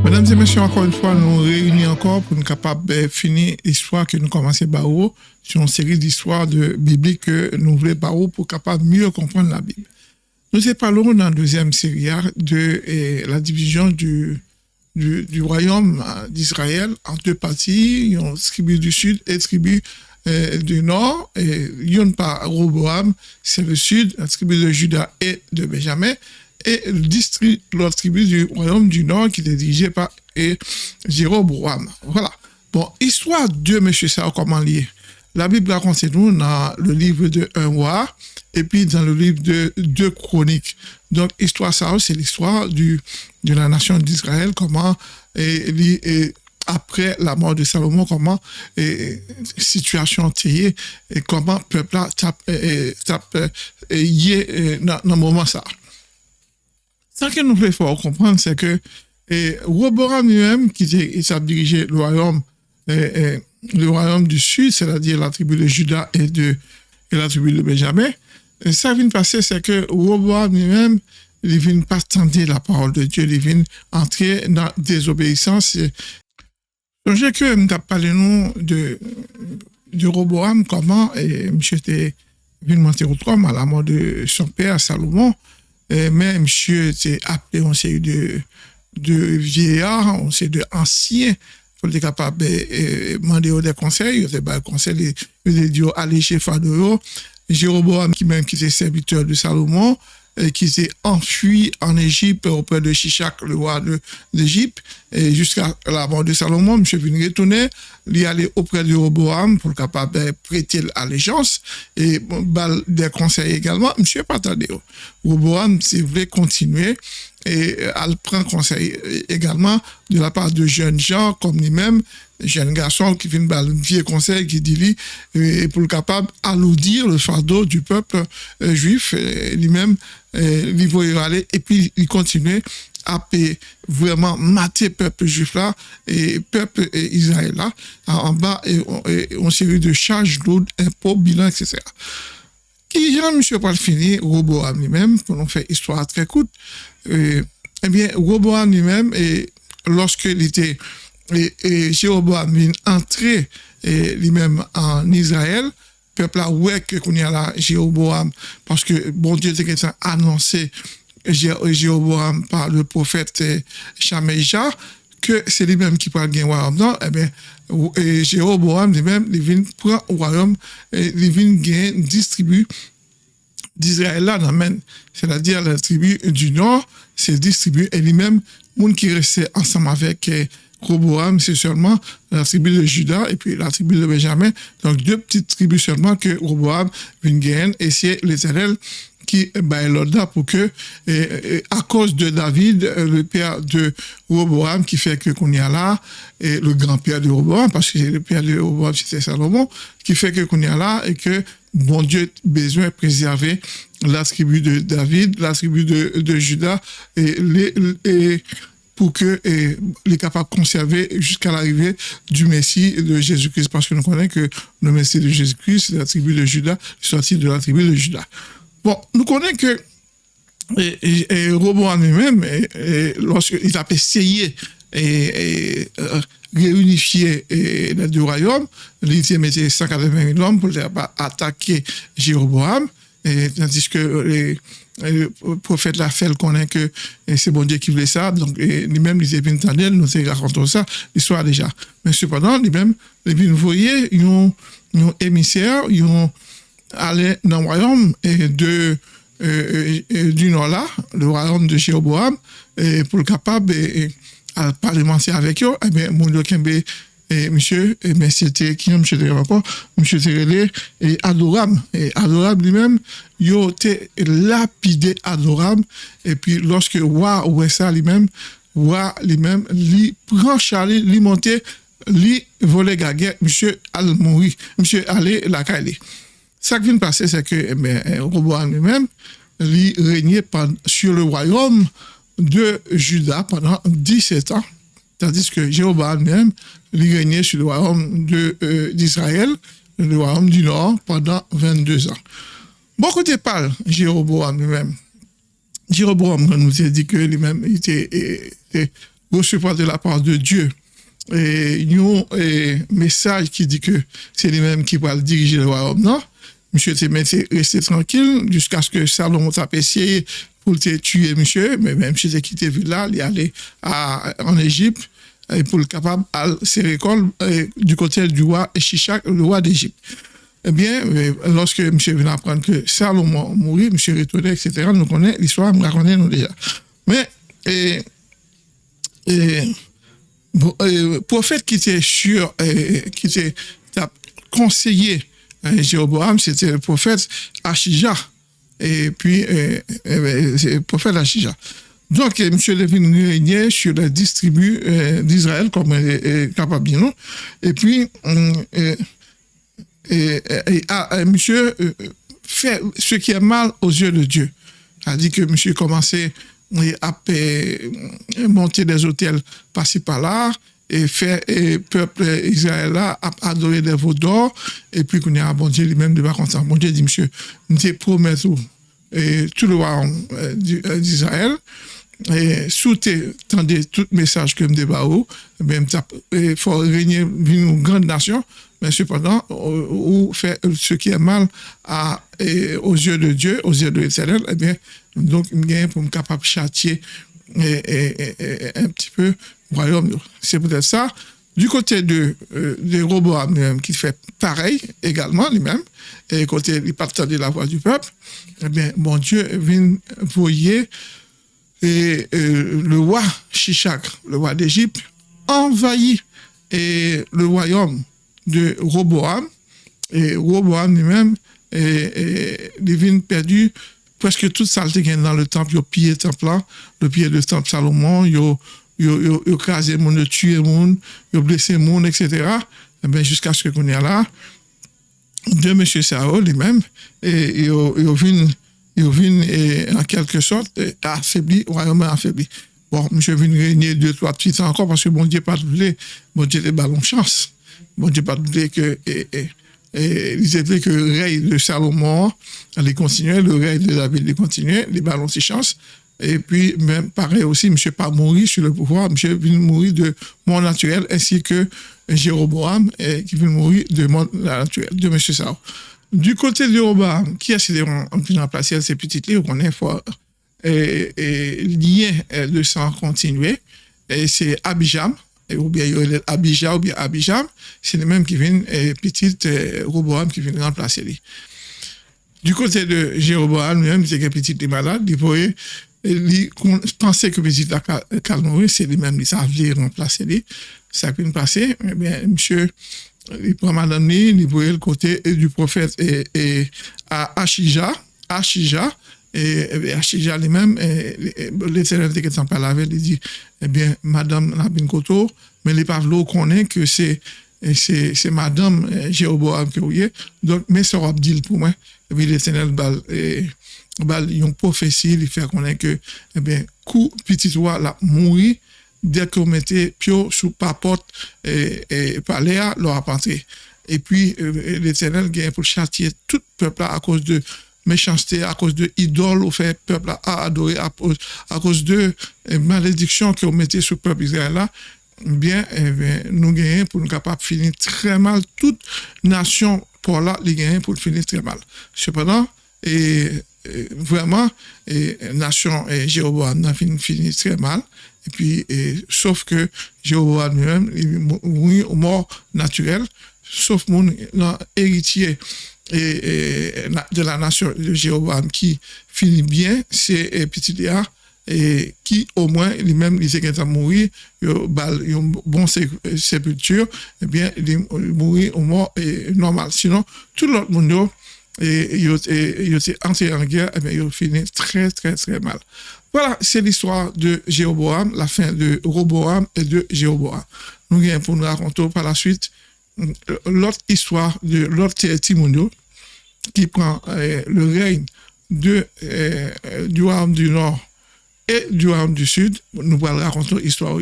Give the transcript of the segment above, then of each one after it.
Mesdames et messieurs, encore une fois, nous réunis encore pour nous capables de finir l'histoire que nous commençons par sur une série d'histoires bibliques que nous voulons par pour capable mieux comprendre la Bible. Nous parlons dans la deuxième série de la division du royaume d'Israël en deux parties, une tribu du sud et tribu du nord, et une par Roboam, c'est le sud, la tribu de Juda et de Benjamin, et l'autre tribu du royaume du nord qui était dirigée par Jéroboam. Voilà. Bon, histoire de M. Sao, comment lier? La Bible raconte nous dans le livre de 1 roi et puis dans le livre de 2 chroniques. Donc, histoire ça, c'est l'histoire de la nation d'Israël, comment après la mort de Salomon, comment situation tient et comment peuple tape dans le moment ça. Ce que nous voulons comprendre, c'est que Roboam lui-même, qui a dirigé le royaume du sud, c'est-à-dire la tribu de Juda et la tribu de Benjamin, ça vient passer, c'est que Roboam lui-même, il vient pas tendre la parole de Dieu, il vient entrer dans désobéissance. Songez que nous avons parlé de Roboam, comment monsieur était venu monter au trône à la mort de son père Salomon. Mais monsieur était appelé, on sait de vieillards, on sait de anciens, pour être capable de demander des conseils, il était conseil, il dit aller chez Pharaon. Jéroboam qui était serviteur de Salomon, qui s'est enfui en Égypte auprès de Shishak, le roi d'Égypte, et jusqu'à la mort de Salomon, M. vient retourner, il est allé auprès de Roboam pour capable de prêter l'allégeance et des conseils également. M. pas attendé. Roboam, s'il voulait continuer, et elle prend conseil également de la part de jeunes gens comme lui-même, jeunes garçons qui viennent par le vieux conseil qui dit lui, et pour le capable alourdir le fardeau du peuple juif, lui-même, il va aller, et puis il continue à vraiment mater peuple juif là, et peuple Israël là, en bas, et une série de charges lourdes, impôts, bilans, etc. Qui, monsieur Paul fini, Roboam lui-même, pour nous faire histoire très courte, eh bien, Roboam lui-même, lorsqu'il était, Jéroboam vient entrer lui-même en Israël, peuple a ouais que qu'on y a là, Jéroboam, parce que bon Dieu était annoncé Jéroboam par le prophète Shameja, que c'est lui-même qui prend le gain royaume. Non, eh bien, Jéroboam lui-même, il vient prendre le royaume, il vient gain, distribue d'Israël là, c'est-à-dire la tribu du nord, c'est distribué, et lui-même, monde qui restait ensemble avec Roboam, c'est seulement la tribu de Juda et puis la tribu de Benjamin, donc 2 petites tribus seulement que Roboam vient gagner, et c'est l'Éternel qui l'ordre pour que, à cause de David, le père de Roboam, qui fait que qu'on y a là, et le grand-père de Roboam, parce que le père de Roboam, c'était Salomon, qui fait que qu'on y a là, et que bon Dieu a besoin de préserver la tribu de David, la tribu de Juda, et pour que les capables de conserver jusqu'à l'arrivée du Messie de Jésus-Christ, parce que nous connaissons que le Messie de Jésus-Christ, c'est la tribu de Juda, sorti de la tribu de Juda. Bon, nous connaissons que Roboam lui-même, lorsqu'il a essayé réunifier les 2 royaumes, il mettait 180 000 hommes pour attaquer Jéroboam, tandis que le prophète l'a fait connaît que c'est bon Dieu qui voulait ça, donc lui-même il était bien entendu, nous racontons ça, l'histoire déjà. Mais cependant, lui-même, il voyait un émissaire, il allait dans le royaume du nord là, le royaume de Jéroboam, pour le capable de parlementer avec eux, et bien, mon Dieu, monsieur, mais c'était qui, monsieur encore, monsieur Terrelé, et Adoram lui-même, il a été lapidé Adoram, et puis lorsque roi ça lui-même, lui prend Charlie, lui monter, lui voler gaguette, monsieur al mourir, monsieur aller la caille. Ça qui vient de passer, c'est que Roboam lui-même, lui régnait sur le royaume de Juda pendant 17 ans, tandis que Jéroboam lui-même, lui régnait sur le royaume d'Israël, le royaume du Nord, pendant 22 ans. Bon côté parle Jéroboam lui-même. Jéroboam nous a dit que lui-même était recevoir de la part de Dieu et un message qui dit que c'est lui-même qui va diriger le royaume, non? Monsieur était resté tranquille jusqu'à ce que Salomon t'a essayé pour te tuer, monsieur, mais même monsieur était quitté là, il est allé en Égypte pour le capable de se récolte du côté du roi Shishak, le roi d'Égypte. Eh bien, lorsque monsieur vient apprendre que Salomon mourit, monsieur retourné, etc., nous connaissons l'histoire, nous la connaissons déjà. Mais, prophète qui était sûr, qui était conseillé Jéroboam, c'était le prophète Achija. Et puis, c'est le prophète Achija. Donc, M. Levin régnait sur les 10 tribus d'Israël, comme il est capable de dire, non? Et puis, monsieur fait ce qui est mal aux yeux de Dieu. C'est-à-dire que monsieur commençait à monter des hôtels par-ci par-là, et faire peuple Israël là adorer des veaux d'or, et puis qu'on a bon Dieu lui-même de pas content. Bon Dieu dit, monsieur, nous te promettons tout le royaume d'Israël, et sous tendez tout message que me débarre, il faut régner une grande nation, mais cependant, ou faire ce qui est mal aux yeux de Dieu, aux yeux de l'Éternel, eh bien, donc, il y a pour me capable de châtier un petit peu le royaume. C'est peut-être ça. Du côté de Roboam, qui fait pareil également lui-même, et côté il partage la voix du peuple, eh bien, mon Dieu vient voyer le roi Shishak, le roi d'Égypte, envahit le royaume de Roboam, et Roboam lui-même devient perdu presque toute saleté qu'il y a dans le temple, il a pillé le temple là, le pillé le temple Salomon, il a crasé le monde, il a tué le monde, il a blessé le monde, etc. Et bien, jusqu'à ce qu'on est là, de M. Sao lui-même, et il a vu en quelque sorte affaibli, le royaume affaibli. Bon, monsieur vient régner 2-3 petits temps encore parce que bon Dieu pas doublé, bon Dieu te ballon chance. Bon Dieu pas doublé que il disait que le règne de Salomon allait continuer, le règne de David allait continuer, les ballons si chance. Et puis, même pareil aussi, monsieur pas mourir sur le pouvoir, monsieur vient mourir de mort naturelle, ainsi que Jéroboam, qui vient mourir de mort naturelle, de monsieur Sao. Du côté de Jéroboam, qui a essayé de remplacer ces petites livres, on est fort lien de sang continuer, et c'est Abijam, ou bien Abijah ou bien Abijam, c'est les mêmes qui viennent, petite Roboam qui viennent remplacer lui. Du côté de Jéroboam, lui-même, c'est un petit malade, il pensait que petit calme, c'est lui-même qui savait remplacer lui. Ça peut passer, eh bien, monsieur, il prend madame, il voyait le côté du prophète et à Achija, et Achija lui-même, l'Éternel qui t'en parle avec, il dit, eh bien, madame Nabin Koto, mais les Pavlo connaît que c'est madame Jéroboam qui est, donc, mais ça va dire pour moi, et puis l'Éternel, une prophétie, il fait connaître que, eh bien, coup, petit roi, là, mourir, dès qu'on mettait Pio sous papote et palais, leur a entré. Et puis, l'Éternel gagne pour châtier tout peuple à cause de méchanceté, à cause de idoles, au fait peuple à adorer, à cause de malédiction qu'on mettait sur le peuple Israël là. Bien, nous gagnons pour nous capables de finir très mal. Toute nation pour là, les gagnons pour finir très mal. Cependant, vraiment, nation Jéroboam n'a fini très mal. Et puis, sauf que Jéroboam lui-même, il mourit au mort naturel, sauf mon héritier de la nation de Jéroboam qui finit bien, c'est petit Léa, et qui au moins lui-même il s'est mourir, il a une bonne sépulture, et bien il mourit au mort normal. Sinon, tout l'autre monde, il était entré en guerre, et bien il finit très très très mal. Voilà, c'est l'histoire de Jéroboam, la fin de Roboam et de Jéroboam. Nous allons pour nous raconter par la suite l'autre histoire de l'autre Timonio qui prend le règne du royaume du Nord et du royaume du Sud. Nous allons raconter l'histoire.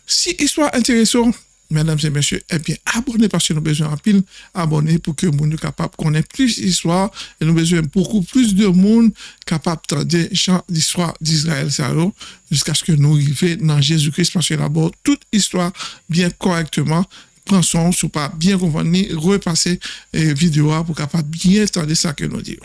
Si histoire intéressante, mesdames et messieurs, eh bien, abonnez parce que nous avons besoin en pile, abonnez pour que nous soyons capables de connaître plus d'histoire et nous avons besoin beaucoup plus de monde capable d'entendre chants d'histoire d'Israël, jusqu'à ce que nous arrivions dans Jésus-Christ parce que d'abord, toute histoire bien correctement prend son, si pas bien comprendre, repasser vidéo pour capable bien entendre ça que nous disons.